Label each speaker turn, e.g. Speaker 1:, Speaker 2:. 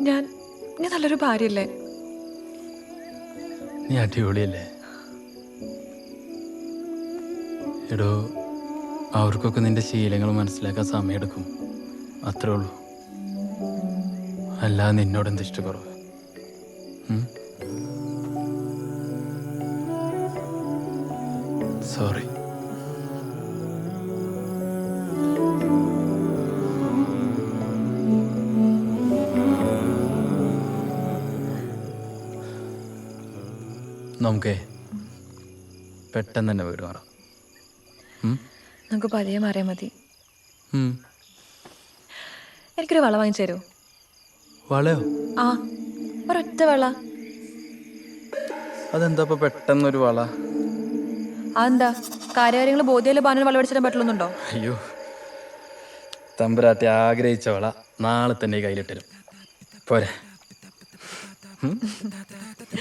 Speaker 1: ഞാൻ ഞാൻ നല്ലൊരു ഭാര്യയല്ലേ?
Speaker 2: നീ അടിപൊളിയല്ലേ? എടോ, അവർക്കൊക്കെ നിന്റെ ശീലങ്ങൾ മനസ്സിലാക്കാൻ സമയമെടുക്കും, അത്രേ ഉള്ളൂ. അല്ലാതെ നിന്നോട് എന്ത് ഇഷ്ടക്കുറവ്? സോറി. നമുക്കേ പെട്ടെന്ന് തന്നെ വീട് മാറാം.
Speaker 1: നമുക്ക് പതിയെ മാറിയാൽ മതി.
Speaker 2: ഉം.
Speaker 1: എനിക്കൊരു വള വാങ്ങിച്ചു തരുമോ?
Speaker 2: വളയോ?
Speaker 1: ആ, ഒരൊറ്റ വള.
Speaker 2: അതെന്താ ഇപ്പൊ പെട്ടെന്നൊരു വള?
Speaker 1: അതെന്താ, കാര്യകാര്യങ്ങൾ ബോധ്യയില് ബാനൊരു വള മേടിച്ചിടാൻ പറ്റുള്ളുന്നുണ്ടോ?
Speaker 2: അയ്യോ, തമ്പുരാട്ടി ആഗ്രഹിച്ച വള നാളെ തന്നെ കയ്യിലിട്ടരും പോരെ?